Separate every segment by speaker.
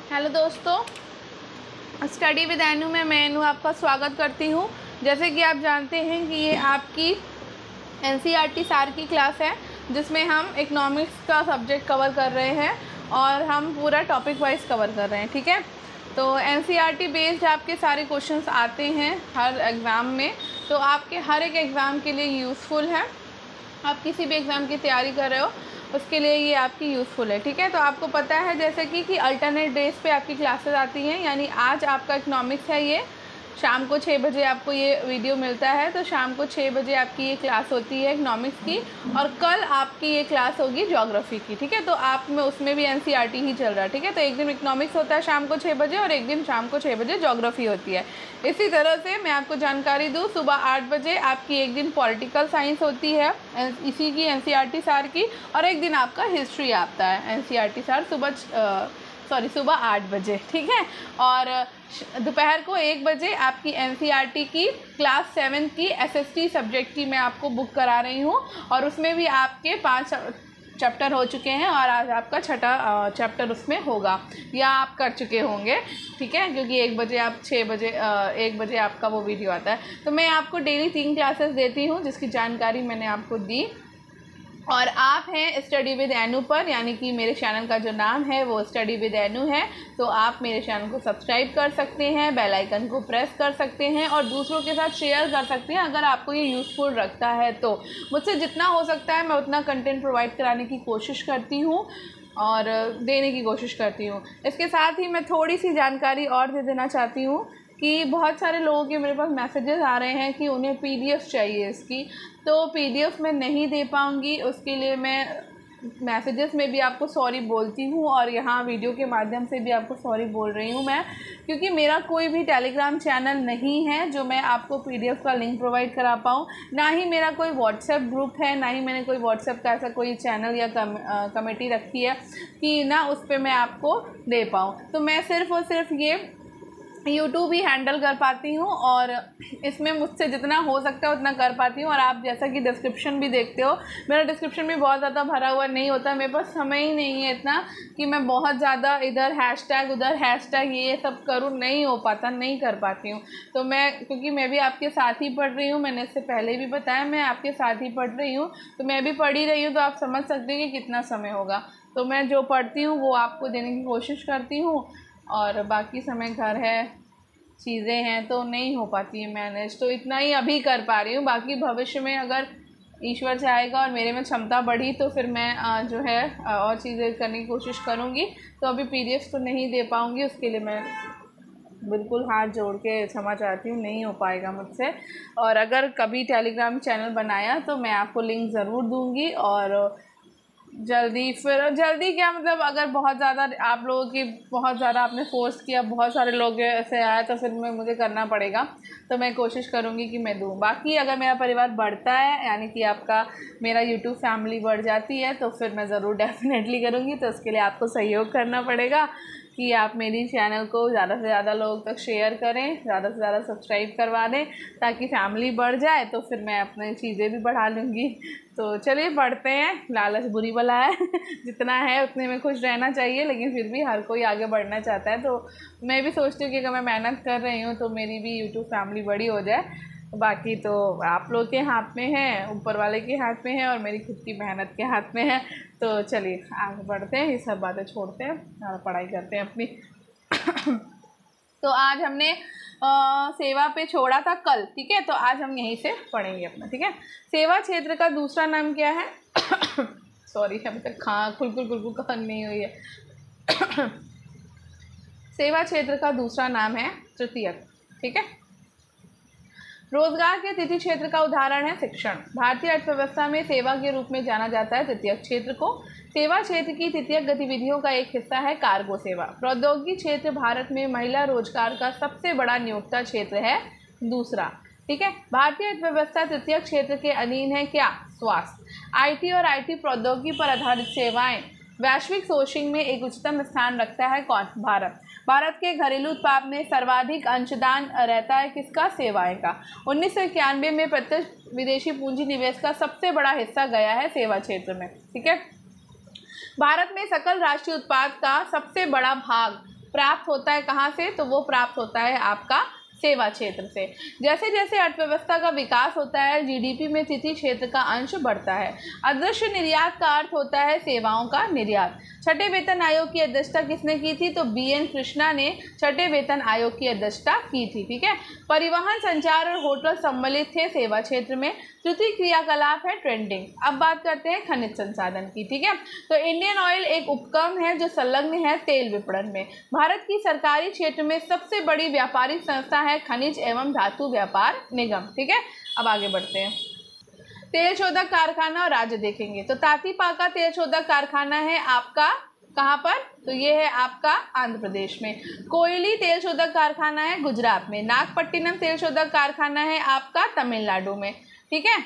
Speaker 1: Hello दोस्तों, study with Inu में मैं एनू आपका स्वागत करती हूँ। जैसे कि आप जानते हैं कि ये आपकी एनसीईआरटी सार की क्लास है जिसमें हम इकोनॉमिक्स का सब्जेक्ट कवर कर रहे हैं और हम पूरा टॉपिक वाइज कवर कर रहे हैं। ठीक है, तो एनसीईआरटी बेस्ड आपके सारे क्वेश्चंस आते हैं हर एग्ज़ाम में, तो आपके हर एक एग्ज़ाम के लिए यूज़फुल है। आप किसी भी एग्ज़ाम की तैयारी कर रहे हो उसके लिए ये आपकी यूज़फुल है। ठीक है, तो आपको पता है जैसे कि अल्टरनेट डेज पे आपकी क्लासेस आती हैं, यानी आज आपका इकोनॉमिक्स है, ये शाम को 6 बजे आपको ये वीडियो मिलता है, तो शाम को 6 बजे आपकी ये क्लास होती है इकोनॉमिक्स की, और कल आपकी ये क्लास होगी ज्योग्राफी की। ठीक है, तो आप में उसमें भी एनसीईआरटी ही चल रहा है। ठीक है, तो एक दिन इकोनॉमिक्स होता है शाम को 6 बजे और एक दिन शाम को 6 बजे ज्योग्राफी होती है। इसी तरह से मैं आपको जानकारी दूँ, सुबह 8 बजे आपकी एक दिन पॉलिटिकल साइंस होती है इसी की एनसीईआरटी सार की, और एक दिन आपका हिस्ट्री आता है एनसीईआरटी सार सुबह 8 बजे। ठीक है, और दोपहर को 1 बजे आपकी एनसीईआरटी की क्लास 7 की एसएसटी सब्जेक्ट की मैं आपको बुक करा रही हूँ, और उसमें भी आपके 5 चैप्टर हो चुके हैं और आज आपका 6ठा चैप्टर उसमें होगा या आप कर चुके होंगे। ठीक है, क्योंकि 1 बजे आप 1 बजे आपका वो वीडियो आता है। तो मैं आपको डेली 3 क्लासेस देती हूँ जिसकी जानकारी मैंने आपको दी, और आप हैं स्टडी विद एनू पर, यानी कि मेरे चैनल का जो नाम है वो स्टडी विद एनू है। तो आप मेरे चैनल को सब्सक्राइब कर सकते हैं, बेल आइकन को प्रेस कर सकते हैं और दूसरों के साथ शेयर कर सकते हैं अगर आपको ये यूज़फुल रखता है तो। मुझसे जितना हो सकता है मैं उतना कंटेंट प्रोवाइड कराने की कोशिश करती हूँ और देने की कोशिश करती हूँ। इसके साथ ही मैं थोड़ी सी जानकारी और दे देना चाहती हूँ कि बहुत सारे लोगों के मेरे पास मैसेजेस आ रहे हैं कि उन्हें पीडीएफ चाहिए इसकी, तो पीडीएफ मैं नहीं दे पाऊँगी। उसके लिए मैं मैसेजेस में भी आपको सॉरी बोलती हूँ और यहाँ वीडियो के माध्यम से भी आपको सॉरी बोल रही हूँ मैं, क्योंकि मेरा कोई भी टेलीग्राम चैनल नहीं है जो मैं आपको पीडीएफ का लिंक प्रोवाइड करा पाऊँ, ना ही मेरा कोई व्हाट्सएप ग्रुप है, ना ही मैंने कोई व्हाट्सएप का ऐसा कोई चैनल या कमेटी रखी है कि ना उस पर मैं आपको दे पाऊँ। तो मैं सिर्फ़ और सिर्फ ये यूट्यूब ही हैंडल कर पाती हूँ और इसमें मुझसे जितना हो सकता है उतना कर पाती हूँ। और आप जैसा कि डिस्क्रिप्शन भी देखते हो, मेरा डिस्क्रिप्शन भी बहुत ज़्यादा भरा हुआ नहीं होता, मेरे पास समय ही नहीं है इतना कि मैं बहुत ज़्यादा इधर हैशटैग उधर हैशटैग ये सब करूँ, नहीं हो पाता, नहीं कर पाती हूँ। तो क्योंकि मैं भी आपके साथ ही पढ़ रही हूँ, मैंने इससे पहले भी बताया मैं आपके साथ ही पढ़ रही हूँ, तो मैं भी पढ़ ही रही हूँ, तो आप समझ सकते हैं कि कितना समय होगा। तो मैं जो पढ़ती हूँ वो आपको देने की कोशिश करती हूँ, और बाकी समय घर है, चीज़ें हैं, तो नहीं हो पाती है मैनेज। तो इतना ही अभी कर पा रही हूँ, बाकी भविष्य में अगर ईश्वर चाहेगा और मेरे में क्षमता बढ़ी तो फिर मैं जो है और चीज़ें करने की कोशिश करूँगी। तो अभी पीडीएफ तो नहीं दे पाऊँगी, उसके लिए मैं बिल्कुल हाथ जोड़ के क्षमा चाहती हूँ, नहीं हो पाएगा मुझसे। और अगर कभी टेलीग्राम चैनल बनाया तो मैं आपको लिंक ज़रूर दूँगी, और जल्दी क्या मतलब, अगर बहुत ज़्यादा आप लोगों की बहुत ज़्यादा आपने फोर्स किया, बहुत सारे लोग ऐसे आए, तो फिर मुझे करना पड़ेगा, तो मैं कोशिश करूँगी कि मैं दूँ। बाकी अगर मेरा परिवार बढ़ता है, यानी कि आपका मेरा यूट्यूब फैमिली बढ़ जाती है, तो फिर मैं ज़रूर डेफिनेटली करूँगी। तो उसके लिए आपको सहयोग करना पड़ेगा कि आप मेरी चैनल को ज़्यादा से ज़्यादा लोगों तक शेयर करें, ज़्यादा से ज़्यादा सब्सक्राइब करवा दें, ताकि फैमिली बढ़ जाए, तो फिर मैं अपनी चीज़ें भी बढ़ा लूँगी। तो चलिए पढ़ते हैं, लालच बुरी बला है जितना है उतने में खुश रहना चाहिए, लेकिन फिर भी हर कोई आगे बढ़ना चाहता है। तो मैं भी सोचती हूँ कि अगर मैं मेहनत कर रही हूँ तो मेरी भी यूट्यूब फैमिली बड़ी हो जाए। बाकी तो आप लोग के हाथ में है, ऊपर वाले के हाथ में है, और मेरी खुद की मेहनत के हाथ में है। तो चलिए आगे बढ़ते हैं, ये सब बातें छोड़ते हैं और पढ़ाई करते हैं अपनी। तो आज हमने सेवा पे छोड़ा था कल, ठीक है, तो आज हम यहीं से पढ़ेंगे अपना। ठीक है, सेवा क्षेत्र का दूसरा नाम क्या है? सॉरी, अभी तक खुल नहीं हुई है। सेवा क्षेत्र का दूसरा नाम है तृतीयक। ठीक है, रोजगार के तृतीय क्षेत्र का उदाहरण है शिक्षण। भारतीय अर्थव्यवस्था में सेवा के रूप में जाना जाता है तृतीयक क्षेत्र को। सेवा क्षेत्र की तृतीयक गतिविधियों का एक हिस्सा है कार्गो सेवा। प्रौद्योगिकी क्षेत्र भारत में महिला रोजगार का सबसे बड़ा नियोक्ता क्षेत्र है, दूसरा। ठीक है, भारतीय अर्थव्यवस्था तृतीयक क्षेत्र के अधीन है क्या? स्वास्थ्य, आईटी और आईटी प्रौद्योगिकी पर आधारित सेवाएं। वैश्विक सोर्सिंग में एक उच्चतम स्थान रखता है कौन? भारत। भारत के घरेलू उत्पाद में सर्वाधिक अंशदान रहता है किसका? सेवाएं का। 1991 में प्रत्यक्ष विदेशी पूंजी निवेश का सबसे बड़ा हिस्सा गया है सेवा क्षेत्र में। ठीक है, भारत में सकल राष्ट्रीय उत्पाद का सबसे बड़ा भाग प्राप्त होता है कहाँ से? तो वो प्राप्त होता है आपका सेवा क्षेत्र से। जैसे जैसे अर्थव्यवस्था का विकास होता है, जीडीपी में तृतीय क्षेत्र का अंश बढ़ता है। अदृश्य निर्यात का अर्थ होता है सेवाओं का निर्यात। छठे वेतन आयोग की अध्यक्षता किसने की थी? तो बीएन कृष्णा ने छठे वेतन आयोग की अध्यक्षता की थी। ठीक है। परिवहन, संचार और होटल सम्मिलित थे सेवा क्षेत्र में। तृतीय क्रियाकलाप है ट्रेडिंग। अब बात करते हैं खनिज संसाधन की। ठीक है। तो इंडियन ऑयल एक उपक्रम है जो संलग्न है तेल विपणन में। भारत की सरकारी क्षेत्र में सबसे बड़ी व्यापारिक संस्था है खनिज एवं धातु व्यापार निगम। ठीक है। अब आगे बढ़ते हैं। तेल शोधक कारखाना और राज्य देखेंगे। तो तातीपाका तेल शोधक कारखाना है आपका कहाँ पर? तो ये है आपका आंध्र प्रदेश में। कोयली तेल शोधक कारखाना है गुजरात में। नागपट्टिनम तेल शोधक कारखाना है आपका तमिलनाडु में। ठीक है।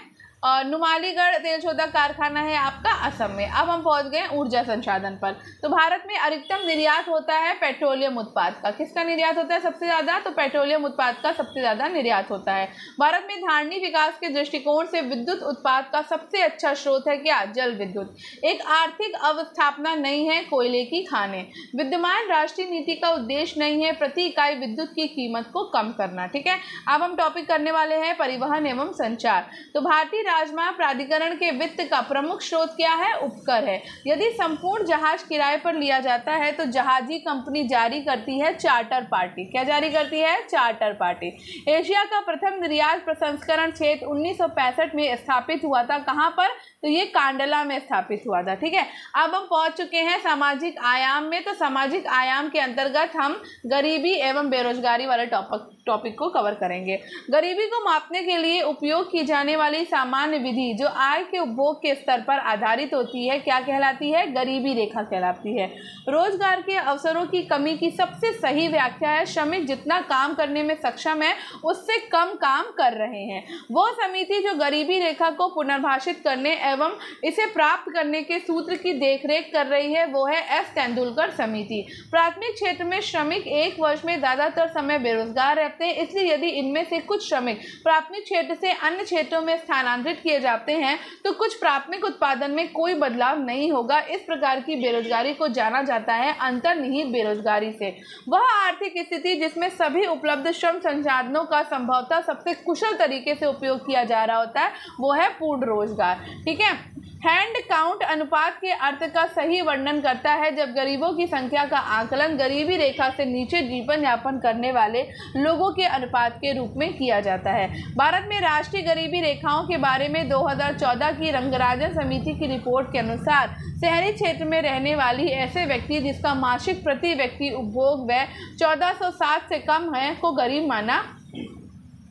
Speaker 1: और नुमालीगढ़ तेल शोधक कारखाना है आपका असम में। अब हम पहुंच गए ऊर्जा संसाधन पर। तो भारत में अधिकतम निर्यात होता है पेट्रोलियम उत्पाद का। किसका निर्यात होता है सबसे ज़्यादा? तो पेट्रोलियम उत्पाद का सबसे ज़्यादा निर्यात होता है। भारत में धारणी विकास के दृष्टिकोण से विद्युत उत्पाद का सबसे अच्छा स्रोत है क्या? जल विद्युत। एक आर्थिक अवस्थापना नहीं है कोयले की खानें। विद्यमान राष्ट्रीय नीति का उद्देश्य नहीं है प्रति इकाई विद्युत की कीमत को कम करना। ठीक है। अब हम टॉपिक करने वाले हैं परिवहन एवं संचार। तो भारतीय राजमार्ग प्राधिकरण के वित्त का प्रमुख स्रोत क्या है? उपकर है। यदि संपूर्ण जहाज किराए पर लिया जाता है तो जहाजी कंपनी जारी करती है चार्टर पार्टी। क्या जारी करती है? Charter party. एशिया का प्रथम निर्यात प्रसंस्करण क्षेत्र 1965 में स्थापित हुआ था। कहाँ पर? तो ये कांडला में स्थापित हुआ था। ठीक है। अब हम पहुंच चुके हैं सामाजिक आयाम में। तो सामाजिक आयाम के अंतर्गत हम गरीबी एवं बेरोजगारी वाले टॉपिक को कवर करेंगे। गरीबी को मापने के लिए उपयोग की जाने वाली सामान्य विधि जो आय के उपभोग के स्तर पर आधारित होती है क्या कहलाती है? गरीबी रेखा कहलाती है। रोजगार के अवसरों की कमी की सबसे सही व्याख्या है श्रमिक जितना काम करने में सक्षम है उससे कम काम कर रहे हैं। वो समिति जो गरीबी रेखा को पुनर्भाषित करने एवं इसे प्राप्त करने के सूत्र की देखरेख कर रही है वो है एस तेंदुलकर समिति। प्राथमिक क्षेत्र में श्रमिक एक वर्ष में ज्यादातर समय बेरोजगार रहते हैं, इसलिए यदि इनमें से कुछ श्रमिक प्राथमिक क्षेत्र से अन्य क्षेत्रों में स्थानांतरित किए जाते हैं तो कुछ प्राथमिक उत्पादन में कोई बदलाव नहीं होगा। इस प्रकार की बेरोजगारी को जाना जाता है अंतर्निहित बेरोजगारी से। वह आर्थिक स्थिति जिसमें सभी उपलब्ध श्रम संसाधनों का संभवतः सबसे कुशल तरीके से उपयोग किया जा रहा होता है वो है पूर्ण रोजगार। ठीक है। हैंड काउंट अनुपात के अर्थ का सही वर्णन करता है जब गरीबों की संख्या का आकलन गरीबी रेखा से नीचे जीवन यापन करने वाले लोगों के अनुपात के रूप में किया जाता है। भारत में राष्ट्रीय गरीबी रेखाओं के बारे में 2014 की रंगराजन समिति की रिपोर्ट के अनुसार शहरी क्षेत्र में रहने वाली ऐसे व्यक्ति जिसका मासिक प्रति व्यक्ति उपभोग व्यय 1460 से कम है को गरीब माना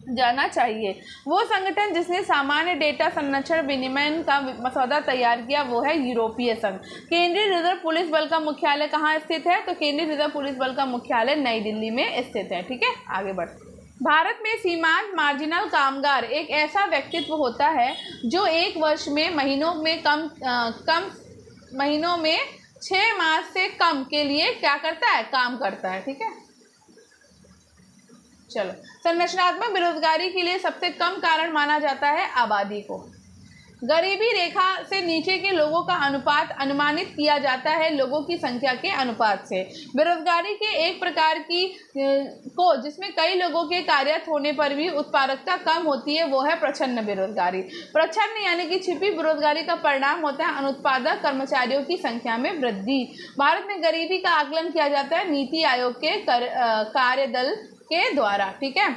Speaker 1: जाना चाहिए। वो संगठन जिसने सामान्य डेटा संरक्षण विनिमय का मसौदा तैयार किया वो है यूरोपीय संघ। केंद्रीय रिजर्व पुलिस बल का मुख्यालय कहाँ स्थित है? तो केंद्रीय रिजर्व पुलिस बल का मुख्यालय नई दिल्ली में स्थित है। ठीक है। आगे बढ़ते। भारत में सीमांत मार्जिनल कामगार एक ऐसा व्यक्तित्व होता है जो एक वर्ष में महीनों में 6 मास से कम के लिए क्या करता है? काम करता है। ठीक है। चलो, संरचनात्मक बेरोजगारी के लिए सबसे कम कारण माना जाता है आबादी को। गरीबी रेखा से नीचे के लोगों का अनुपात अनुमानित किया जाता है लोगों की संख्या के अनुपात से। बेरोजगारी के एक प्रकार की को जिसमें कई लोगों के कार्यरत होने पर भी उत्पादकता कम होती है वो है प्रच्छन्न बेरोजगारी। प्रच्छन्न यानी कि छिपी बेरोजगारी का परिणाम होता है अनुत्पादक कर्मचारियों की संख्या में वृद्धि। भारत में गरीबी का आकलन किया जाता है नीति आयोग के कार्यदल के द्वारा। ठीक है।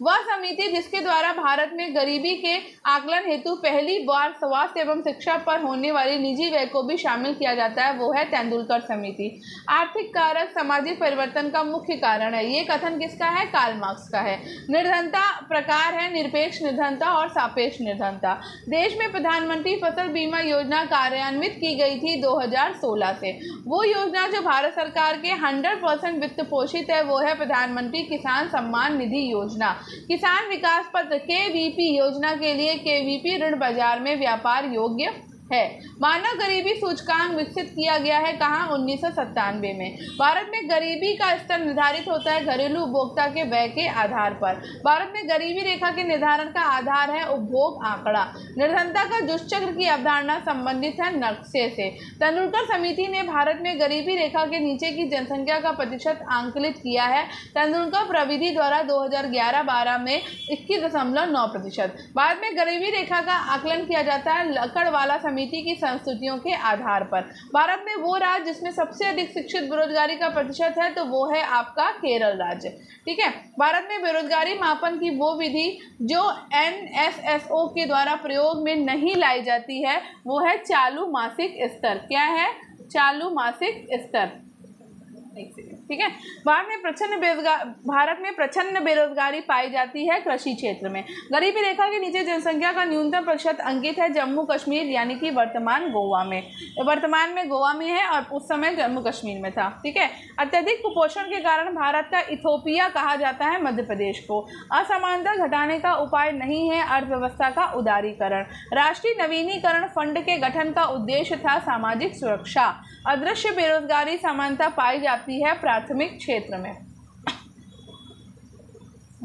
Speaker 1: वह समिति जिसके द्वारा भारत में गरीबी के आकलन हेतु पहली बार स्वास्थ्य एवं शिक्षा पर होने वाली निजी व्यय को भी शामिल किया जाता है वो है तेंदुलकर समिति। आर्थिक कारक सामाजिक परिवर्तन का मुख्य कारण है। ये कथन किसका है? कार्ल मार्क्स का है। निर्धनता प्रकार है निरपेक्ष निर्धनता और सापेक्ष निर्धनता। देश में प्रधानमंत्री फसल बीमा योजना कार्यान्वित की गई थी 2016 से। वो योजना जो भारत सरकार के 100% वित्त पोषित है वो है प्रधानमंत्री किसान सम्मान निधि योजना। किसान विकास पत्र KVP योजना के लिए KVP ऋण बाजार में व्यापार योग्य है। मानव गरीबी सूचकांक विकसित किया गया है कहाँ? 1997 में। भारत में गरीबी का स्तर निर्धारित होता है घरेलू उपभोक्ता के व्यय के आधार पर। भारत में गरीबी रेखा के निर्धारण का आधार है उपभोग आंकड़ा। निर्धनता का दुष्चक्र की अवधारणा संबंधित है नक्शे से। तेंदुलकर समिति ने भारत में गरीबी रेखा के नीचे की जनसंख्या का प्रतिशत आंकलित किया है। तेंदुलकर प्रविधि द्वारा 2011-12 में 21.9%। भारत में गरीबी रेखा का आकलन किया जाता है लकड़वाला समिति की संस्तुतियों के आधार पर। भारत में वो राज्य जिसमें सबसे अधिक शिक्षित बेरोजगारी का प्रतिशत है तो वो है आपका केरल राज्य। ठीक है। भारत में बेरोजगारी मापन की वो विधि जो NSSO के द्वारा प्रयोग में नहीं लाई जाती है वो है चालू मासिक स्तर। क्या है? चालू मासिक स्तर। ठीक है। भारत में प्रचंड बेरोजगारी पाई जाती है कृषि क्षेत्र में। गरीबी रेखा के नीचे जनसंख्या का न्यूनतम प्रतिशत अंकित है जम्मू कश्मीर यानी कि वर्तमान में गोवा में है और उस समय जम्मू कश्मीर में था। ठीक है। अत्यधिक कुपोषण के कारण भारत का इथोपिया कहा जाता है मध्य प्रदेश को। असमानता घटाने का उपाय नहीं है अर्थव्यवस्था का उदारीकरण। राष्ट्रीय नवीनीकरण फंड के गठन का उद्देश्य था सामाजिक सुरक्षा। अदृश्य बेरोजगारी समानता पाई जाती है प्राथमिक क्षेत्र में।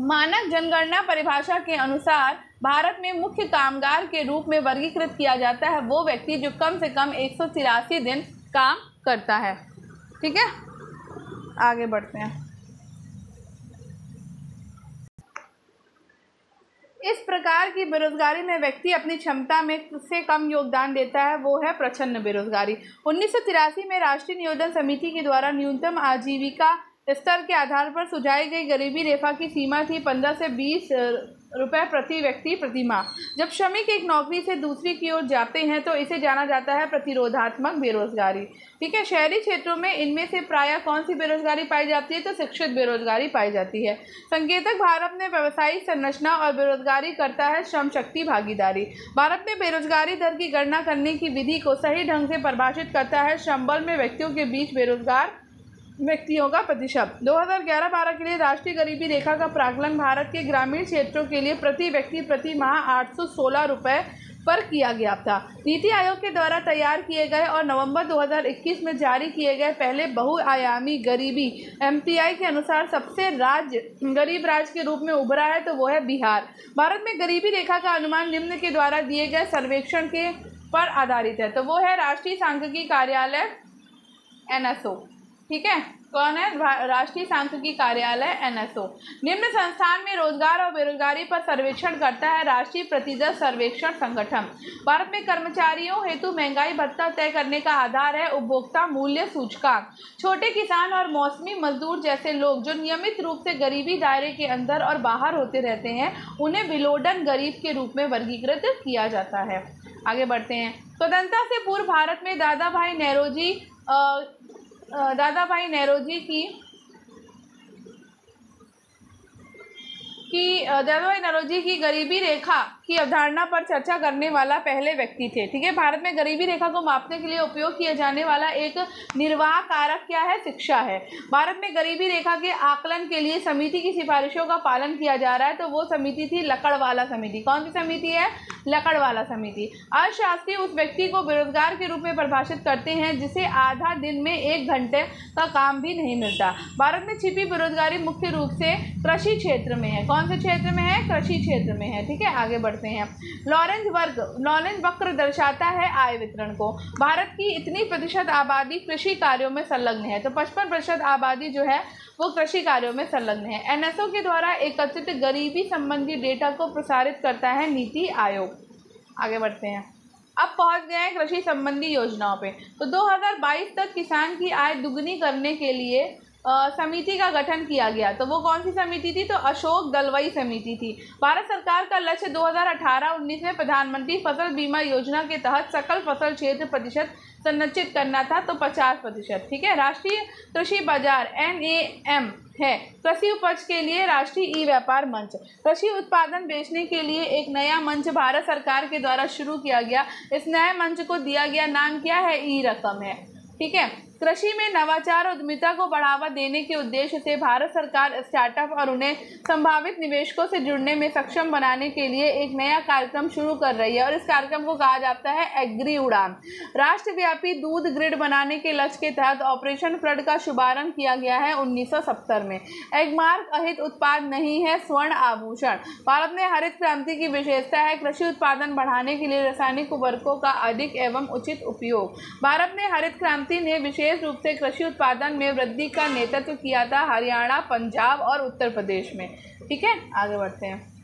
Speaker 1: मानक जनगणना परिभाषा के अनुसार भारत में मुख्य कामगार के रूप में वर्गीकृत किया जाता है वो व्यक्ति जो कम से कम 183 दिन काम करता है। ठीक है। आगे बढ़ते हैं। इस प्रकार की बेरोजगारी में व्यक्ति अपनी क्षमता में से कम योगदान देता है वो है प्रच्छन्न बेरोजगारी। 1983 में राष्ट्रीय नियोजन समिति के द्वारा न्यूनतम आजीविका स्तर के आधार पर सुझाई गई गरीबी रेखा की सीमा थी 15 से 20 रुपए प्रति व्यक्ति प्रति माह। जब श्रमिक एक नौकरी से दूसरी की ओर जाते हैं तो इसे जाना जाता है प्रतिरोधात्मक बेरोजगारी। ठीक है। शहरी क्षेत्रों में इनमें से प्रायः कौन सी बेरोजगारी पाई जाती है? तो शिक्षित बेरोजगारी पाई जाती है। संकेतक भारत में व्यवसायिक संरचना और बेरोजगारी करता है श्रम शक्ति भागीदारी। भारत में बेरोजगारी दर की गणना करने की विधि को सही ढंग से परिभाषित करता है श्रम बल में व्यक्तियों के बीच बेरोजगार व्यक्तियों का प्रतिशत। 2011-12 के लिए राष्ट्रीय गरीबी रेखा का प्राकलन भारत के ग्रामीण क्षेत्रों के लिए प्रति व्यक्ति प्रति माह 816 रुपये पर किया गया था। नीति आयोग के द्वारा तैयार किए गए और नवंबर 2021 में जारी किए गए पहले बहुआयामी गरीबी MPI के अनुसार सबसे गरीब राज्य के रूप में उभरा है तो वो है बिहार। भारत में गरीबी रेखा का अनुमान निम्न के द्वारा दिए गए सर्वेक्षण के पर आधारित है तो वो है राष्ट्रीय सांख्यिकी कार्यालय NSO। ठीक है। कौन है? राष्ट्रीय सांख्यिकी कार्यालय NSO। निम्न संस्थान में रोजगार और बेरोजगारी पर सर्वेक्षण करता है राष्ट्रीय प्रतिदर सर्वेक्षण संगठन। भारत में कर्मचारियों हेतु महंगाई भत्ता तय करने का आधार है उपभोक्ता मूल्य सूचकांक। छोटे किसान और मौसमी मजदूर जैसे लोग जो नियमित रूप से गरीबी दायरे के अंदर और बाहर होते रहते हैं उन्हें बिलोडन गरीब के रूप में वर्गीकृत किया जाता है। आगे बढ़ते हैं। स्वतंत्रता से पूर्व भारत में दादा भाई नौरोजी की गरीबी रेखा की अवधारणा पर चर्चा करने वाला पहले व्यक्ति थे। ठीक है। भारत में गरीबी रेखा को मापने के लिए उपयोग किया जाने वाला एक निर्वाह कारक क्या है? शिक्षा है। भारत में गरीबी रेखा के आकलन के लिए समिति की सिफारिशों का पालन किया जा रहा है तो वो समिति थी लकड़वाला समिति। कौन सी समिति है? लकड़वाला समिति। अर्थशास्त्री उस व्यक्ति को बेरोजगार के रूप में परिभाषित करते हैं जिसे आधा दिन में 1 घंटे का काम भी नहीं मिलता। भारत में छिपी बेरोजगारी मुख्य रूप से कृषि क्षेत्र में है। कौन से क्षेत्र में है? कृषि क्षेत्र में है। ठीक है। आगे बढ़ते हैं। लॉरेंज वक्र दर्शाता है आय वितरण को। भारत की इतनी प्रतिशत आबादी कृषि कार्यों में संलग्न है तो 55% आबादी जो है वो कृषि कार्यों में संलग्न है। NSO के द्वारा एकत्रित गरीबी संबंधी डेटा को प्रसारित करता है नीति आयोग। आगे बढ़ते हैं। अब पहुंच गए हैं कृषि संबंधी योजनाओं पे। तो 2022 तक किसान की आय दुगनी करने के लिए समिति का गठन किया गया तो वो कौन सी समिति थी? तो अशोक दलवई समिति थी। भारत सरकार का लक्ष्य 2018-19 में प्रधानमंत्री फसल बीमा योजना के तहत सकल फसल क्षेत्र प्रतिशत संरक्षित करना था तो 50%। ठीक है। राष्ट्रीय कृषि बाजार NAM है कृषि उपज के लिए राष्ट्रीय व्यापार मंच। कृषि उत्पादन बेचने के लिए एक नया मंच भारत सरकार के द्वारा शुरू किया गया। इस नए मंच को दिया गया नाम क्या है? ई-रकम है। ठीक है। कृषि में नवाचार और उद्यमिता को बढ़ावा देने के उद्देश्य से भारत सरकार स्टार्टअप और उन्हें संभावित निवेशकों से जुड़ने में सक्षम बनाने के लिए एक नया कार्यक्रम शुरू कर रही है और इस कार्यक्रम को कहा जाता है एग्री उड़ान। राष्ट्रव्यापी दूध ग्रिड बनाने के लक्ष्य के तहत ऑपरेशन फ्लड का शुभारंभ किया गया है 1970 में। एगमार्क अहित उत्पाद नहीं है स्वर्ण आभूषण। भारत में हरित क्रांति की विशेषता है कृषि उत्पादन बढ़ाने के लिए रासायनिक उर्वरकों का अधिक एवं उचित उपयोग। भारत में हरित क्रांति ने विशेष रूप से कृषि उत्पादन में वृद्धि का नेतृत्व किया था हरियाणा, पंजाब और उत्तर प्रदेश में। ठीक है, आगे बढ़ते हैं।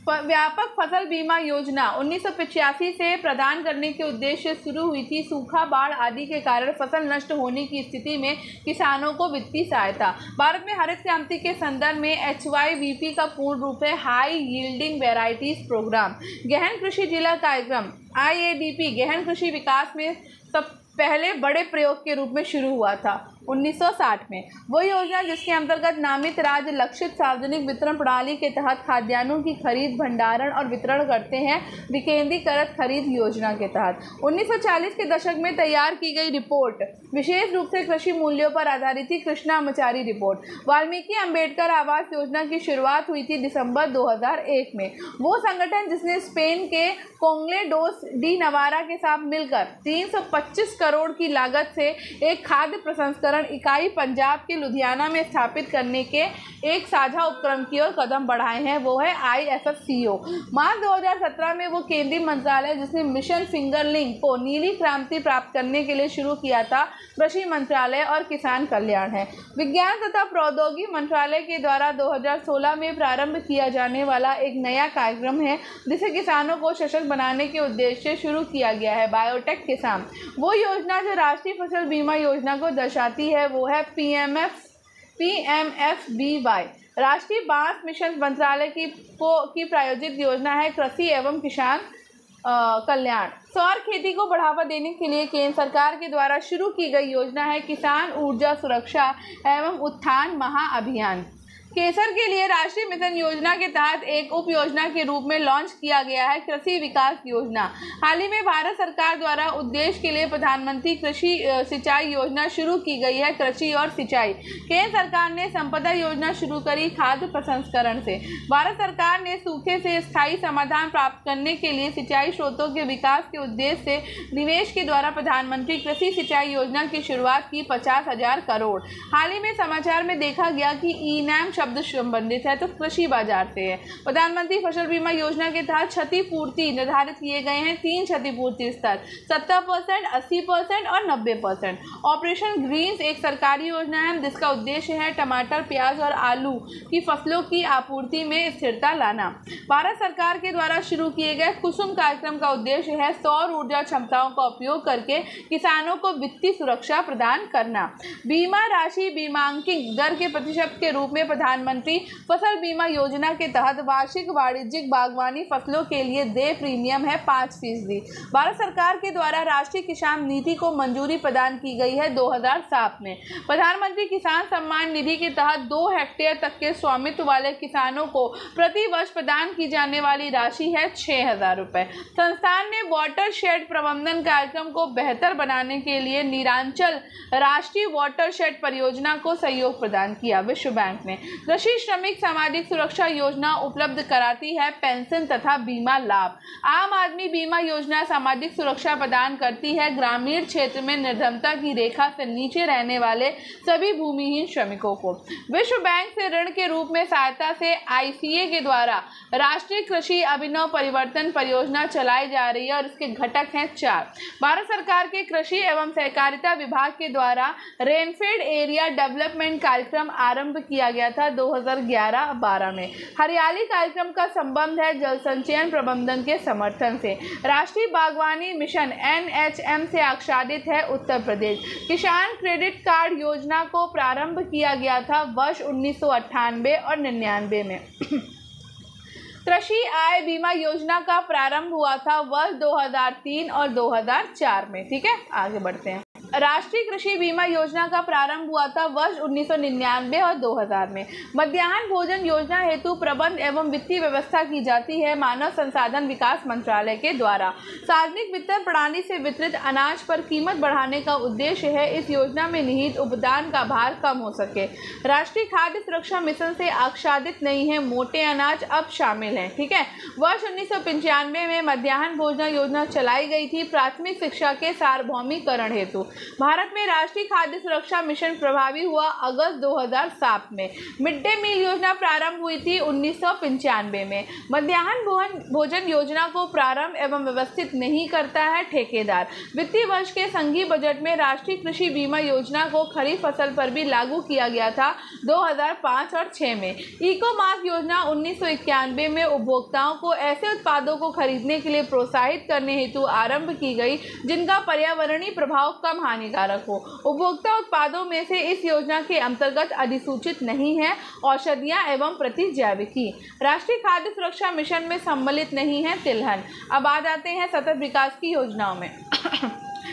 Speaker 1: व्यापक फसल बीमा योजना 1985 से प्रदान करने के उद्देश्य से शुरू हुई थी। सूखा, बाढ़ आदि के कारण फसल नष्ट होने की स्थिति में किसानों को वित्तीय सहायता। भारत में हरित क्रांति के संदर्भ में HYVP का पूर्ण रूप है हाई यील्डिंग वेराइटीज प्रोग्राम। गहन कृषि जिला कार्यक्रम IADP गहन कृषि विकास में सब पहले बड़े प्रयोग के रूप में शुरू हुआ था 1960 में। वो योजना जिसके अंतर्गत नामित राज्य लक्षित सार्वजनिक वितरण प्रणाली के तहत खाद्यान्नों की खरीद, भंडारण और वितरण करते हैं। विकेंद्रीकृत खरीद योजना के तहत 1940 के दशक में तैयार की गई रिपोर्ट विशेष रूप से कृषि मूल्यों पर आधारित थी, कृष्णामाचारी रिपोर्ट। वाल्मीकि अंबेडकर आवास योजना की शुरुआत हुई थी दिसंबर 2001 में। वो संगठन जिसने स्पेन के कोंगले डोस डी नवारा के साथ मिलकर 325 करोड़ की लागत से एक खाद्य प्रसंस्करण इकाई पंजाब के लुधियाना में स्थापित करने के एक साझा उपक्रम की ओर कदम बढ़ाए हैं, वो है IFFCO। मार्च 2017 में वो केंद्रीय मंत्रालय जिसने मिशन फिंगरलिंग को नीली क्रांति प्राप्त करने के लिए शुरू किया था, कृषि मंत्रालय और किसान कल्याण है। विज्ञान तथा प्रौद्योगिकी मंत्रालय के द्वारा 2016 में प्रारंभ किया जाने वाला एक नया कार्यक्रम है जिसे किसानों को सशक्त बनाने के उद्देश्य से शुरू किया गया है, बायोटेक किसान। वो योजना जो राष्ट्रीय फसल बीमा योजना को दर्शाती है वो है PMFBY। राष्ट्रीय बांस मिशन मंत्रालय की प्रायोजित योजना है कृषि एवं किसान कल्याण। सौर खेती को बढ़ावा देने के लिए केंद्र सरकार के द्वारा शुरू की गई योजना है किसान ऊर्जा सुरक्षा एवं उत्थान महाअभियान। केसर के लिए राष्ट्रीय मिशन योजना के तहत एक उप योजना के रूप में लॉन्च किया गया है कृषि विकास योजना। हाल ही में भारत सरकार द्वारा उद्देश्य के लिए प्रधानमंत्री कृषि सिंचाई योजना शुरू की गई है, कृषि और सिंचाई। केंद्र सरकार ने संपदा योजना शुरू करी खाद्य प्रसंस्करण से। भारत सरकार ने सूखे से स्थायी समाधान प्राप्त करने के लिए सिंचाई स्रोतों के विकास के उद्देश्य से निवेश के द्वारा प्रधानमंत्री कृषि सिंचाई योजना की शुरुआत की 50,000 करोड़। हाल ही में समाचार में देखा गया कि ई-नैम शब्द संबंधित है तो कृषि बाजार से है। प्रधानमंत्री फसल बीमा योजना के तहत क्षतिपूर्ति निर्धारित किए गए हैं 3 क्षतिपूर्ति स्तर 70%, 80% और 90%। ऑपरेशन ग्रीन्स एक सरकारी योजना है जिसका उद्देश्य है टमाटर, प्याज और आलू की फसलों की आपूर्ति में स्थिरता लाना। भारत सरकार के द्वारा शुरू किए गए कुसुम कार्यक्रम का उद्देश्य है सौर ऊर्जा क्षमताओं का उपयोग करके किसानों को वित्तीय सुरक्षा प्रदान करना। बीमा राशि बीमांकित दर के प्रतिशत के रूप में प्रधानमंत्री फसल बीमा योजना के तहत वार्षिक वाणिज्यिक बागवानी फसलों के लिए देय प्रीमियम है 5%। भारत सरकार के द्वारा राष्ट्रीय किसान नीति को मंजूरी प्रदान की गई है 2007 में। प्रधानमंत्री किसान सम्मान निधि के तहत 2 हेक्टेयर तक के स्वामित्व वाले किसानों को प्रति वर्ष प्रदान की जाने वाली राशि है 6,000 रुपये। संस्थान ने वाटर शेड प्रबंधन कार्यक्रम को बेहतर बनाने के लिए नीरांचल राष्ट्रीय वाटर शेड परियोजना को सहयोग प्रदान किया। विश्व बैंक ने कृषि श्रमिक सामाजिक सुरक्षा योजना उपलब्ध कराती है पेंशन तथा बीमा लाभ। आम आदमी बीमा योजना सामाजिक सुरक्षा प्रदान करती है ग्रामीण क्षेत्र में निर्धनता की रेखा से नीचे रहने वाले सभी भूमिहीन श्रमिकों को। विश्व बैंक से ऋण के रूप में सहायता से ICA के द्वारा राष्ट्रीय कृषि अभिनव परिवर्तन परियोजना चलाई जा रही है और इसके घटक हैं 4। भारत सरकार के कृषि एवं सहकारिता विभाग के द्वारा रेनफेड एरिया डेवलपमेंट कार्यक्रम आरंभ किया गया था 2011-12 में। हरियाली कार्यक्रम का संबंध है जल संचयन प्रबंधन के समर्थन से। राष्ट्रीय बागवानी मिशन NHM से आच्छादित है उत्तर प्रदेश। किसान क्रेडिट कार्ड योजना को प्रारंभ किया गया था वर्ष 1998 और 99 में। कृषि आय बीमा योजना का प्रारंभ हुआ था वर्ष 2003 और 2004 में। ठीक है, आगे बढ़ते हैं। राष्ट्रीय कृषि बीमा योजना का प्रारंभ हुआ था वर्ष 1999 और 2000 में। मध्याह्न भोजन योजना हेतु प्रबंध एवं वित्तीय व्यवस्था की जाती है मानव संसाधन विकास मंत्रालय के द्वारा। सार्वजनिक वितरण प्रणाली से वितरित अनाज पर कीमत बढ़ाने का उद्देश्य है इस योजना में निहित उपदान का भार कम हो सके। राष्ट्रीय खाद्य सुरक्षा मिशन से आच्छादित नहीं है मोटे अनाज अब शामिल हैं। ठीक है, वर्ष 1995 में मध्याह्न भोजन योजना चलाई गई थी प्राथमिक शिक्षा के सार्वभौमिकरण हेतु। भारत में राष्ट्रीय खाद्य सुरक्षा मिशन प्रभावी हुआ अगस्त 2007 में। मिड डे मील योजना प्रारंभ हुई थी 1995 में। मध्याह्न भोजन योजना को प्रारंभ एवं व्यवस्थित नहीं करता है ठेकेदार। वित्तीय वर्ष के संघीय बजट में राष्ट्रीय कृषि बीमा योजना को खरीफ फसल पर भी लागू किया गया था 2005 और 6 में। इको मार्क योजना 1991 में उपभोक्ताओं को ऐसे उत्पादों को खरीदने के लिए प्रोत्साहित करने हेतु आरंभ की गई जिनका पर्यावरणीय प्रभाव कम हानिकारक हो। उपभोक्ता उत्पादों में से इस योजना के अंतर्गत अधिसूचित नहीं है औषधियां एवं प्रतिजैविकी। राष्ट्रीय खाद्य सुरक्षा मिशन में सम्मिलित नहीं है तिलहन। अब आ जाते हैं सतत विकास की योजनाओं में।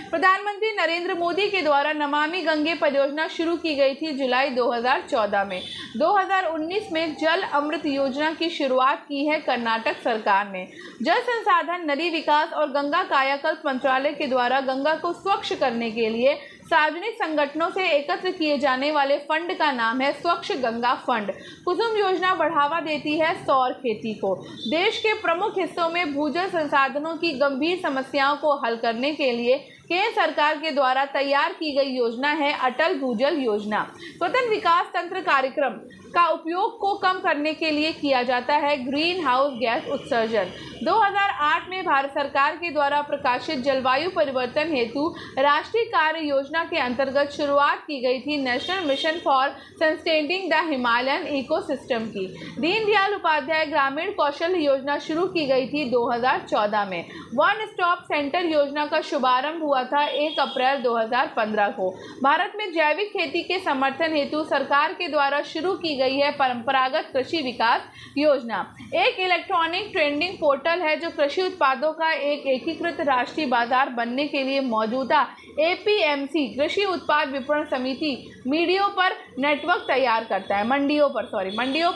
Speaker 1: प्रधानमंत्री नरेंद्र मोदी के द्वारा नमामि गंगे परियोजना शुरू की गई थी जुलाई 2014 में। 2019 में जल अमृत योजना की शुरुआत की है कर्नाटक सरकार ने। जल संसाधन, नदी विकास और गंगा कायाकल्प मंत्रालय के द्वारा गंगा को स्वच्छ करने के लिए सार्वजनिक संगठनों से एकत्र किए जाने वाले फंड का नाम है स्वच्छ गंगा फंड। कुसुम योजना बढ़ावा देती है सौर खेती को। देश के प्रमुख हिस्सों में भूजल संसाधनों की गंभीर समस्याओं को हल करने के लिए केंद्र सरकार के द्वारा तैयार की गई योजना है अटल भूजल योजना। स्वतंत्र विकास तंत्र कार्यक्रम का उपयोग को कम करने के लिए किया जाता है ग्रीन हाउस गैस उत्सर्जन। 2008 में भारत सरकार के द्वारा प्रकाशित जलवायु परिवर्तन हेतु राष्ट्रीय कार्य योजना के अंतर्गत शुरुआत की गई थी national mission for sustaining the Himalayan ecosystem की। दीनदयाल उपाध्याय ग्रामीण कौशल योजना शुरू की गई थी 2014 में। वन स्टॉप सेंटर योजना का शुभारंभ हुआ था 1 अप्रैल 2015 को। भारत में जैविक खेती के समर्थन हेतु सरकार के द्वारा शुरू की गई है परंपरागत कृषि विकास योजना। एक इलेक्ट्रॉनिक ट्रेडिंग पोर्टल है जो कृषि उत्पादों का एक एकीकृत राष्ट्रीय बाजार बनने के लिए मौजूदा APMC कृषि उत्पाद विपणन समिति मंडियों पर नेटवर्क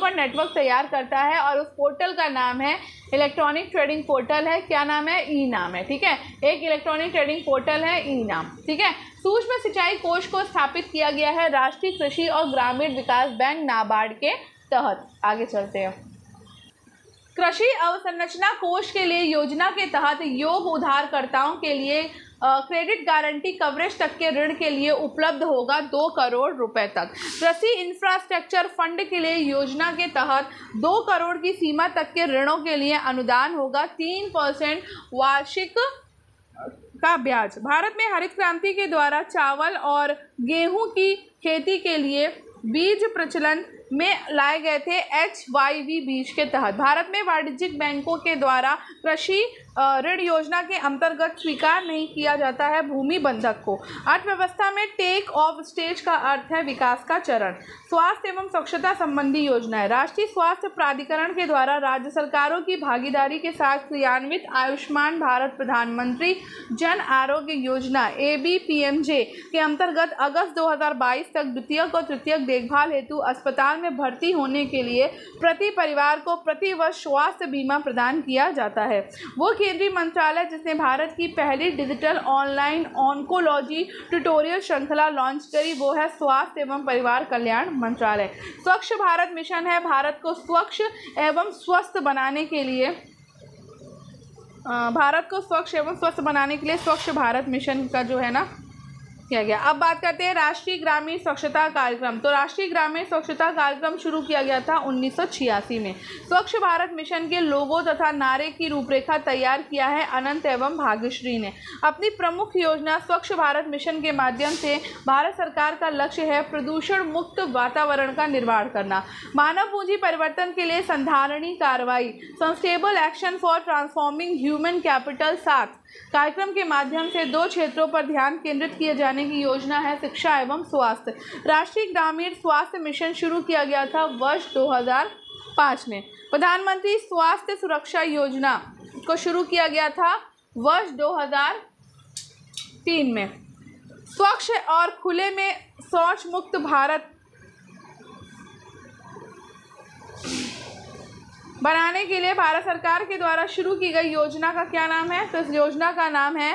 Speaker 1: नेटवर्क तैयार करता है और उस पोर्टल का नाम है इलेक्ट्रॉनिक ट्रेडिंग पोर्टल है। क्या नाम है? ई नाम है। ठीक है, एक इलेक्ट्रॉनिक ट्रेडिंग पोर्टल है, ई नाम। ठीक है, सूक्ष्म सिंचाई कोष को स्थापित किया गया है राष्ट्रीय कृषि और ग्रामीण विकास बैंक नाबार्ड के तहत। आगे चलते हैं। कृषि अवसंरचना कोष के लिए योजना के तहत योग्य उधारकर्ताओं के लिए क्रेडिट गारंटी कवरेज तक के ऋण के लिए उपलब्ध होगा 2 करोड़ रुपए तक। कृषि इंफ्रास्ट्रक्चर फंड के लिए योजना के तहत 2 करोड़ की सीमा तक के ऋणों के लिए अनुदान होगा 3% वार्षिक का ब्याज। भारत में हरित क्रांति के द्वारा चावल और गेहूं की खेती के लिए बीज प्रचलन में लाए गए थे HYV बीज के तहत। भारत में वाणिज्यिक बैंकों के द्वारा कृषि ऋण योजना के अंतर्गत स्वीकार नहीं किया जाता है भूमि बंधक को। अर्थव्यवस्था में टेक ऑफ स्टेज का अर्थ है विकास का चरण। स्वास्थ्य एवं स्वच्छता संबंधी योजनाएं। राष्ट्रीय स्वास्थ्य प्राधिकरण के द्वारा राज्य सरकारों की भागीदारी के साथ क्रियान्वित आयुष्मान भारत प्रधानमंत्री जन आरोग्य योजना ABPMJ के अंतर्गत अगस्त 2022 तक द्वितीयक और तृतीयक देखभाल हेतु अस्पताल में भर्ती होने के लिए प्रति परिवार को प्रति वर्ष स्वास्थ्य बीमा प्रदान किया जाता है। वो केंद्रीय मंत्रालय जिसने भारत की पहली डिजिटल ऑनलाइन ऑन्कोलॉजी ट्यूटोरियल श्रृंखला लॉन्च करी वो है स्वास्थ्य एवं परिवार कल्याण मंत्रालय। स्वच्छ भारत मिशन है भारत को स्वच्छ एवं स्वस्थ बनाने के लिए स्वच्छ भारत मिशन का जो है ना किया गया। अब बात करते हैं राष्ट्रीय ग्रामीण स्वच्छता कार्यक्रम। तो राष्ट्रीय ग्रामीण स्वच्छता कार्यक्रम शुरू किया गया था 1986 में। स्वच्छ भारत मिशन के लोगो तथा नारे की रूपरेखा तैयार किया है अनंत एवं भाग्यश्री ने। अपनी प्रमुख योजना स्वच्छ भारत मिशन के माध्यम से भारत सरकार का लक्ष्य है प्रदूषण मुक्त वातावरण का निर्माण करना। मानव पूंजी परिवर्तन के लिए संधारणी कार्रवाई sustainable action for transforming human capital 7 कार्यक्रम के माध्यम से 2 क्षेत्रों पर ध्यान केंद्रित किए जाने की योजना है शिक्षा एवं स्वास्थ्य। राष्ट्रीय ग्रामीण स्वास्थ्य मिशन शुरू किया गया था वर्ष 2005 में। प्रधानमंत्री स्वास्थ्य सुरक्षा योजना को शुरू किया गया था वर्ष 2003 में। स्वच्छ और खुले में शौच मुक्त भारत बनाने के लिए भारत सरकार के द्वारा शुरू की गई योजना का क्या नाम है? तो इस योजना का नाम है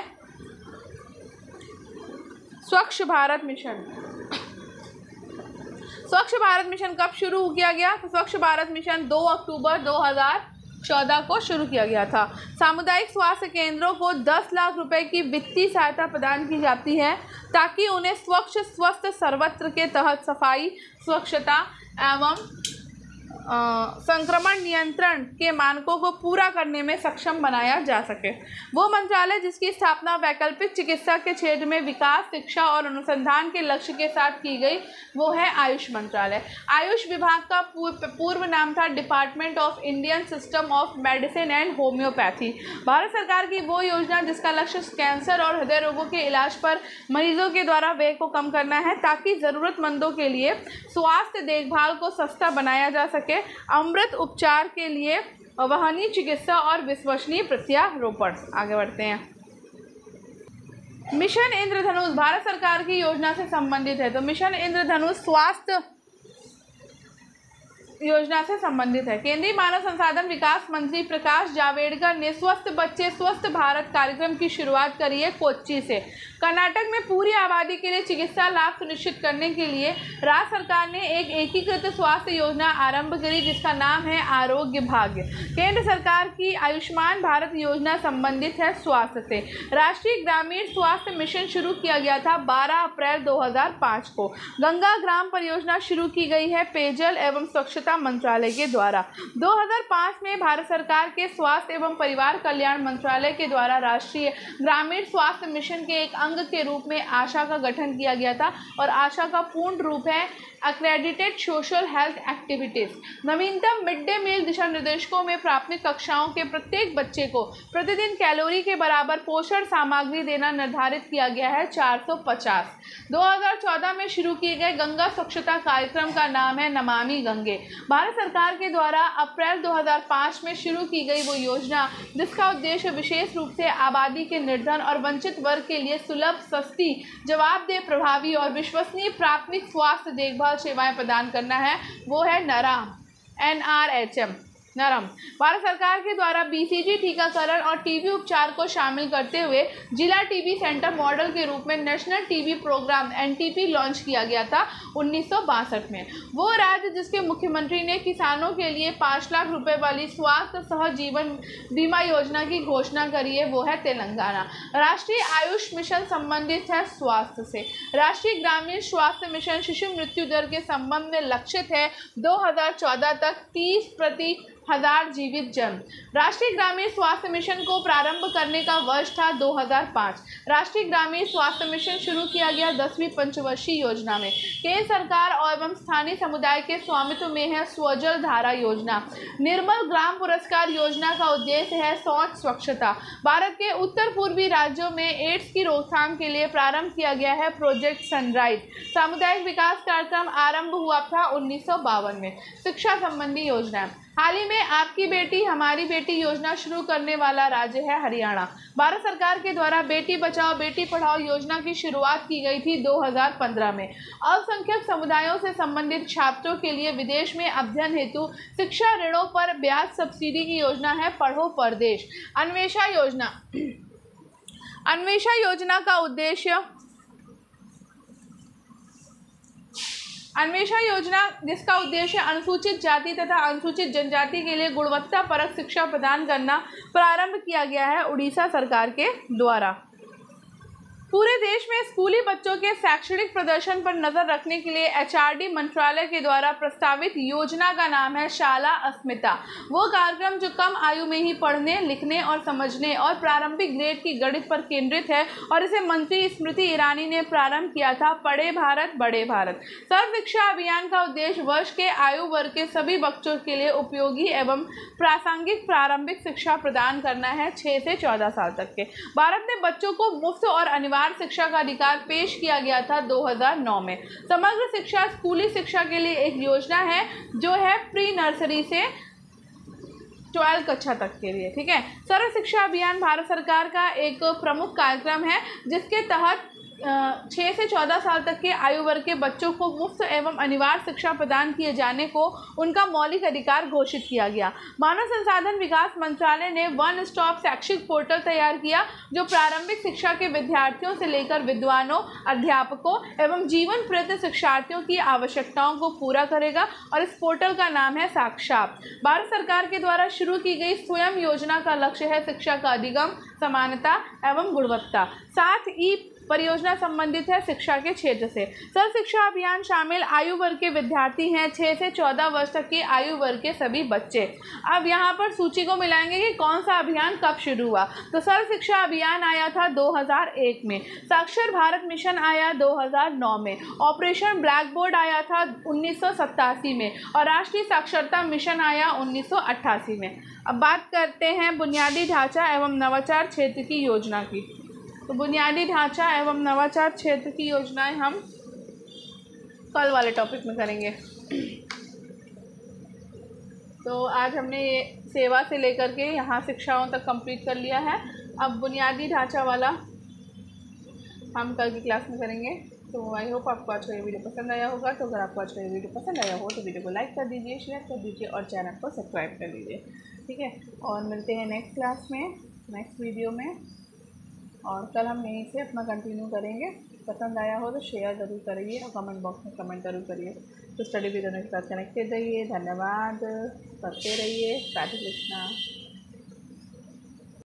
Speaker 1: स्वच्छ भारत मिशन। स्वच्छ भारत मिशन कब शुरू किया गया? तो स्वच्छ भारत मिशन 2 अक्टूबर 2014 को शुरू किया गया था। सामुदायिक स्वास्थ्य केंद्रों को 10 लाख रुपए की वित्तीय सहायता प्रदान की जाती है ताकि उन्हें स्वच्छ स्वस्थ सर्वत्र के तहत सफाई, स्वच्छता एवं संक्रमण नियंत्रण के मानकों को पूरा करने में सक्षम बनाया जा सके। वो मंत्रालय जिसकी स्थापना वैकल्पिक चिकित्सा के क्षेत्र में विकास, शिक्षा और अनुसंधान के लक्ष्य के साथ की गई, वो है आयुष मंत्रालय। आयुष विभाग का पूर्व नाम था department of Indian system of medicine and homeopathy. Bharat सरकार की वो योजना जिसका लक्ष्य कैंसर और हृदय रोगों के इलाज पर मरीजों के द्वारा व्यय को कम करना है ताकि ज़रूरतमंदों के लिए स्वास्थ्य देखभाल को सस्ता बनाया जा सके। अमृत उपचार के लिए वहनीय चिकित्सा और विश्वसनीय प्रत्यारोपण। आगे बढ़ते हैं। मिशन इंद्रधनुष भारत सरकार की योजना से संबंधित है। तो मिशन इंद्रधनुष स्वास्थ्य योजना से संबंधित है। केंद्रीय मानव संसाधन विकास मंत्री प्रकाश जावड़ेकर ने स्वस्थ बच्चे स्वस्थ भारत कार्यक्रम की शुरुआत करी है कोच्चि से। कर्नाटक में पूरी आबादी के लिए चिकित्सा लाभ सुनिश्चित करने के लिए राज्य सरकार ने एक एकीकृत स्वास्थ्य योजना आरंभ करी जिसका नाम है आरोग्य भाग्य। केंद्र सरकार की आयुष्मान भारत योजना संबंधित है स्वास्थ्य से। राष्ट्रीय ग्रामीण स्वास्थ्य मिशन शुरू किया गया था 12 अप्रैल 2005 को। गंगा ग्राम परियोजना शुरू की गई है पेयजल एवं स्वच्छता मंत्रालय के द्वारा। 2005 में भारत सरकार के स्वास्थ्य एवं परिवार कल्याण मंत्रालय के द्वारा राष्ट्रीय ग्रामीण स्वास्थ्य मिशन के एक अंग के रूप में आशा का गठन किया गया था और आशा का पूर्ण रूप है एक्रेडिटेड सोशल हेल्थ एक्टिविटीज। नवीनतम मिड डे मील दिशा निर्देशों में प्राथमिक कक्षाओं के प्रत्येक बच्चे को प्रतिदिन कैलोरी के बराबर पोषण सामग्री देना निर्धारित किया गया है 450। 2014 में शुरू किए गए गंगा स्वच्छता कार्यक्रम का नाम है नमामि गंगे। भारत सरकार के द्वारा अप्रैल 2005 में शुरू की गई वो योजना जिसका उद्देश्य विशेष रूप से आबादी के निर्धन और वंचित वर्ग के लिए सुलभ, सस्ती, जवाबदेह, प्रभावी और विश्वसनीय प्राथमिक स्वास्थ्य देखभाल सेवाएं प्रदान करना है, वो है NRHM नरम। भारत सरकार के द्वारा BCG टीकाकरण और टीबी उपचार को शामिल करते हुए जिला टीबी सेंटर मॉडल के रूप में national TB programme NTP launch किया गया था 1962 में। वो राज्य जिसके मुख्यमंत्री ने किसानों के लिए 5 लाख रुपए वाली स्वास्थ्य सह जीवन बीमा योजना की घोषणा करी है, वो है तेलंगाना। राष्ट्रीय आयुष मिशन संबंधित है स्वास्थ्य से। राष्ट्रीय ग्रामीण स्वास्थ्य मिशन शिशु मृत्यु दर के संबंध में लक्षित है 2014 तक 30/1000 जीवित जन्म। राष्ट्रीय ग्रामीण स्वास्थ्य मिशन को प्रारंभ करने का वर्ष था 2005। राष्ट्रीय ग्रामीण स्वास्थ्य मिशन शुरू किया गया 10वीं पंचवर्षीय योजना में। केंद्र सरकार एवं स्थानीय समुदाय के स्वामित्व में है स्वजल धारा योजना। निर्मल ग्राम पुरस्कार योजना का उद्देश्य है शौच स्वच्छता। भारत के उत्तर पूर्वी राज्यों में एड्स की रोकथाम के लिए प्रारंभ किया गया है प्रोजेक्ट सनराइज। सामुदायिक विकास कार्यक्रम आरंभ हुआ था 1952 में। शिक्षा संबंधी योजना। हाल ही में आपकी बेटी हमारी बेटी योजना शुरू करने वाला राज्य है हरियाणा। भारत सरकार के द्वारा बेटी बचाओ बेटी पढ़ाओ योजना की शुरुआत की गई थी 2015 में। अल्पसंख्यक समुदायों से संबंधित छात्रों के लिए विदेश में अध्ययन हेतु शिक्षा ऋणों पर ब्याज सब्सिडी की योजना है पढ़ो परदेश। अन्वेषा योजना। अन्वेषा योजना का उद्देश्य अन्वेषा योजना जिसका उद्देश्य अनुसूचित जाति तथा अनुसूचित जनजाति के लिए गुणवत्तापरक शिक्षा प्रदान करना प्रारंभ किया गया है उड़ीसा सरकार के द्वारा। पूरे देश में स्कूली बच्चों के शैक्षणिक प्रदर्शन पर नजर रखने के लिए HRD मंत्रालय के द्वारा प्रस्तावित योजना का नाम है शाला अस्मिता। वो कार्यक्रम जो कम आयु में ही पढ़ने, लिखने और समझने और प्रारंभिक ग्रेड की गणित पर केंद्रित है और इसे मंत्री स्मृति ईरानी ने प्रारंभ किया था। पढ़े भारत बड़े भारत सर्व शिक्षा अभियान का उद्देश्य वर्ष के आयु वर्ग के सभी बच्चों के लिए उपयोगी एवं प्रासंगिक प्रारंभिक शिक्षा प्रदान करना है 6 से 14 साल तक के। भारत में बच्चों को मुफ्त और अनिवार्य शिक्षा का अधिकार पेश किया गया था 2009 में। समग्र शिक्षा स्कूली शिक्षा के लिए एक योजना है जो है प्री नर्सरी से 12 कक्षा तक के लिए। ठीक है। सर्व शिक्षा अभियान भारत सरकार का एक प्रमुख कार्यक्रम है जिसके तहत 6 से 14 साल तक के आयु वर्ग के बच्चों को मुफ्त एवं अनिवार्य शिक्षा प्रदान किए जाने को उनका मौलिक अधिकार घोषित किया गया। मानव संसाधन विकास मंत्रालय ने वन स्टॉप शैक्षिक पोर्टल तैयार किया जो प्रारंभिक शिक्षा के विद्यार्थियों से लेकर विद्वानों, अध्यापकों एवं जीवन प्रति शिक्षार्थियों की आवश्यकताओं को पूरा करेगा और इस पोर्टल का नाम है साक्षात। भारत सरकार के द्वारा शुरू की गई स्वयं योजना का लक्ष्य है शिक्षा का अधिगम, समानता एवं गुणवत्ता। साथ ही परियोजना संबंधित है शिक्षा के क्षेत्र से। सर्व शिक्षा अभियान शामिल आयु वर्ग के विद्यार्थी हैं 6 से 14 वर्ष तक के आयु वर्ग के सभी बच्चे। अब यहाँ पर सूची को मिलाएंगे कि कौन सा अभियान कब शुरू हुआ। तो सर्व शिक्षा अभियान आया था 2001 में, साक्षर भारत मिशन आया 2009 में, ऑपरेशन ब्लैक बोर्ड आया था 1987 में और राष्ट्रीय साक्षरता मिशन आया 1988 में। अब बात करते हैं बुनियादी ढांचा एवं नवाचार क्षेत्र की योजना की। तो बुनियादी ढांचा एवं नवाचार क्षेत्र की योजनाएं हम कल वाले टॉपिक में करेंगे। तो आज हमने ये सेवा से लेकर के यहाँ शिक्षाओं तक कंप्लीट कर लिया है। अब बुनियादी ढांचा वाला हम कल की क्लास में करेंगे। तो आई होप आपको आज का ये वीडियो पसंद आया होगा। तो अगर आपको आज का ये वीडियो पसंद आया हो तो वीडियो को लाइक कर दीजिए, शेयर कर दीजिए और चैनल को सब्सक्राइब कर दीजिए। ठीक है, और मिलते हैं नेक्स्ट क्लास में, नेक्स्ट वीडियो में। और कल हम यहीं से अपना कंटिन्यू करेंगे। पसंद आया हो तो शेयर ज़रूर करिए और कमेंट बॉक्स में कमेंट ज़रूर करिए। तो स्टडी विद के साथ कनेक्टेड रहिए। धन्यवाद, पढ़ते रहिए। राधे कृष्णा।